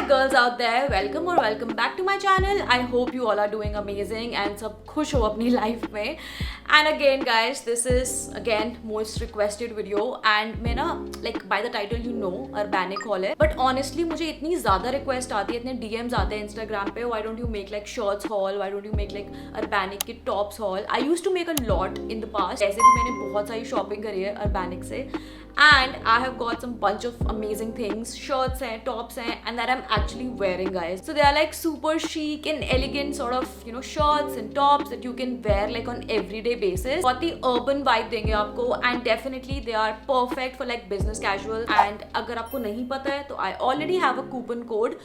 Hi girls out there, welcome back to my channel. I hope you all are doing amazing and सब खुश हो अपनी life में. And again guys, this is again most requested video and मैं ना like by the title you know Urbanic haul है. But honestly मुझे इतनी ज़्यादा request आती है, इतने DMs आते हैं Instagram पे. Why don't you make like shirts haul? Why don't you make like Urbanic के tops haul? I used to make a lot in the past. ऐसे भी मैंने बहुत सारी shopping करी है Urbanic से. And I have got some bunch of amazing things, shirts and tops and that I'm actually wearing guys. So they are like super chic and elegant sort of shirts and tops that you can wear like on everyday basis. बहुत ही urban vibe देंगे आपको and definitely they are perfect for like business casual. And अगर आपको नहीं पता है तो I already have a coupon code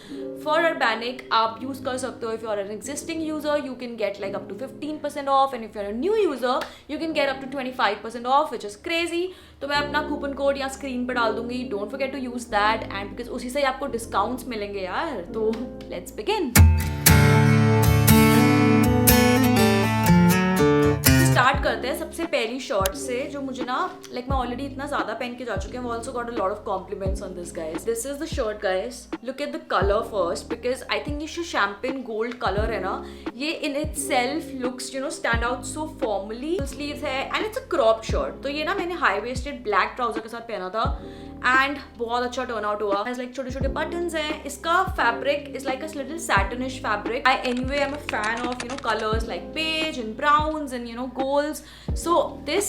for Urbanic. आप use कर सकते हो. If you are an existing user you can get like up to 15% off and if you're a new user you can get up to 25% off, which is crazy. तो मैं अपना coupon code यहाँ screen पर डाल दूंगी. Don't forget to use that and because उसी से आपको डिस्काउंट्स मिलेंगे यार. तो लेट्स बिगिन. स्टार्ट करते हैं सबसे पहली शर्ट से जो मुझे ना लाइक मैं ऑलरेडी इतना ज्यादा पहन के जा चुकी हूँ. Also got a lot of compliments on this guys. This is the shirt guys. Look at the colour first because I think ये शैम्पेन गोल्ड कलर है ना. ये in itself looks stand out so formally. Sleeves है and it's a crop shirt. तो ये ना मैंने high waisted black trouser के साथ पहना था एंड बहुत अच्छा टर्न आउट हुआ. लाइक छोटे छोटे बटन्स हैं. इसका fabric is like a little satinish fabric. I anyway I am a fan of colours like beige and browns and golds. So this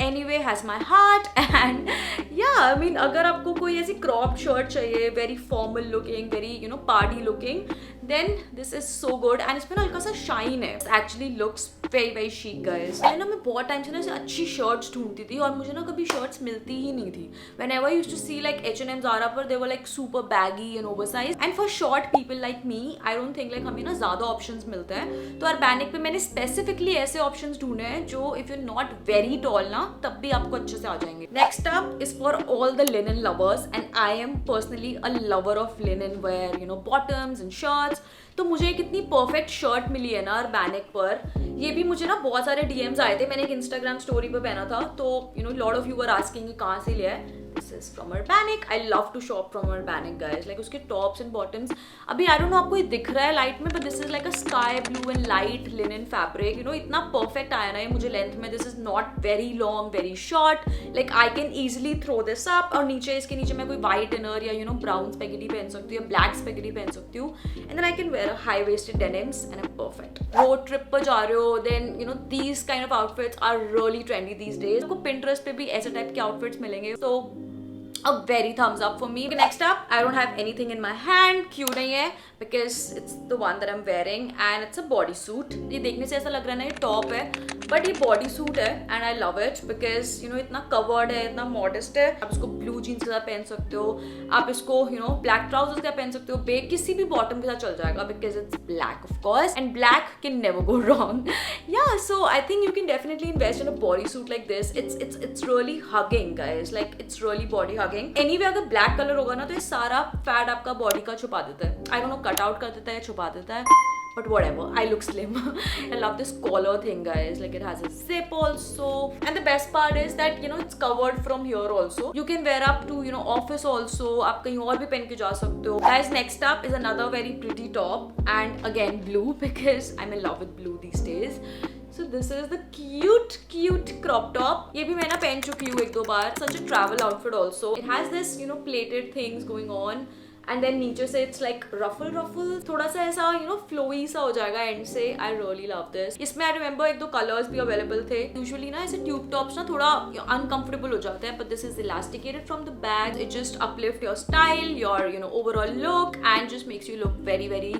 anyway has my heart and yeah, I mean अगर आपको कोई ऐसी crop shirt चाहिए very formal looking, very party looking, then this is so good and इसमें ना हल्का सा shine है. It actually looks very very chic guys. पहले ना मैं बहुत टाइम से ना ऐसे अच्छी शर्ट्स ढूंढती थी और मुझे ना कभी शर्ट्स मिलती ही नहीं थी. Whenever I used to see like H&M, Zara पर they were like super baggy and oversized and for short people like me I don't think like हमें ना ज़्यादा ऑप्शंस मिलते हैं. तो Urbanic पे मैंने स्पेसिफिकली ऐसे ऑप्शंस ढूंढे हैं जो if you're not very tall ना तब भी आपको अच्छे से आ जाएंगे. Next up is for all the linen lovers and I am personally a lover of linen wear, bottoms and shirts. तो मुझे एक इतनी परफेक्ट शर्ट मिली है ना Urbanic पर. ये भी मुझे ना बहुत सारे DMs आए थे. मैंने एक Instagram स्टोरी पर पहना था तो lot of you were asking कहाँ से लिया है. This is from Urbanic. I love to shop from Urbanic guys. Like उसके tops and bottoms. अभी I don't know आपको ये दिख रहा है लाइट में, but this is like a sky blue and light linen fabric. इतना perfect आया ना ये मुझे लेंथ में. This is not very long, very short. Like I can easily throw this up. और नीचे इसके नीचे मैं कोई white inner या brown spaghetti पहन सकती हूँ या black spaghetti पहन सकती हूँ. And then I can wear a high waisted denims and I'm perfect. Road trip पर जा रहे हो, then these kind of outfits are really trendy these days. आपको Pinterest पे भी ऐसे टाइप के outfits मिलेंगे. So a very thumbs up for me. Next up, I don't have anything in my hand. क्यों नहीं है? Because it's the one that I'm wearing and it's a bodysuit. ये देखने से ऐसा लग रहा है ना ये टॉप है, but ये bodysuit है and I love it because इतना covered है, इतना modest है. आप इसको blue jeans के साथ पहन सकते हो. आप इसको black trousers के साथ पहन सकते हो. किसी भी bottom के साथ चल जाएगा because it's black of course and black can never go wrong. Yeah, so I think you can definitely invest in a bodysuit like this. It's really hugging guys. Like it's really body hugging. Anyway अगर black color होगा ना तो ये सारा fat आपका body का छुपा देता है. I don't know cut out कर देता है या छुपा देता है. But whatever, I look slim. I love this collar thing guys. Like it has a zip also. And the best part is that it's covered from here also. You can wear up to office also. आप कहीं और भी पहन के जा सकते हो. Guys, next up is another very pretty top and again blue because I'm in love with blue these days. So this is the cute crop top. ये भी मैं ना पहन चुकी हूँ एक दो बार. Such a travel outfit also. It has this plated things going on. And then नीचे से it's like ruffle थोड़ा सा ऐसा flowy सा हो जाएगा end से. I really love this. इसमें I remember एक दो colors भी available थे. Usually ना ऐसे tube tops ना थोड़ा uncomfortable हो जाते हैं, but this is elasticated from the back. It just uplift your style, your overall look and just makes you look very very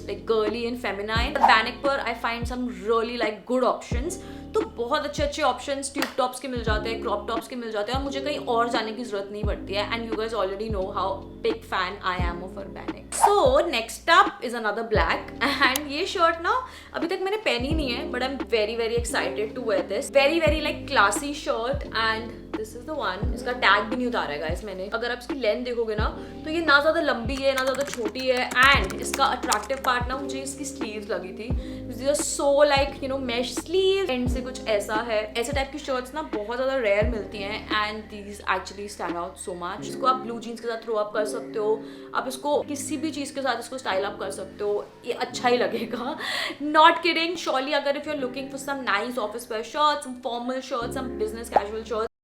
like girly and feminine. Urbanic पर I find some really like good options. तो बहुत अच्छे options tube tops के मिल जाते हैं, crop tops के मिल जाते हैं और मुझे कहीं और जाने की जरूरत नहीं पड़ती है. And you guys already know how big fan I am of Urbanic. So next up is another black and ये शर्ट ना अभी तक मैंने पहनी नहीं है but I am very very excited to wear this. Very very like classy shirt and this is the one. इसका tag भी नहीं उतारा है गाइस मैंने. अगर आप इसकी लेंथ देखोगे ना तो ये ना ज्यादा लंबी है ना ज्यादा छोटी है. एंड इसका अट्रैक्टिव पार्ट ना मुझे इसकी स्लीव्स लगी थी. This are so like you know mash sleeve and से कुछ ऐसा है. ऐसे टाइप की शर्ट्स ना बहुत ज्यादा रेयर मिलती हैं and these actually stand out so much. इसको आप ब्लू जीन्स के साथ थ्रो अप कर सकते हो. आप इसको किसी भी चीज के साथ इसको स्टाइल अप कर सकते हो. ये अच्छा ही लगेगा. Not kidding. श्योरली अगर if you are looking for some nice office wear shirts, some formal shirts, some business casual shirts,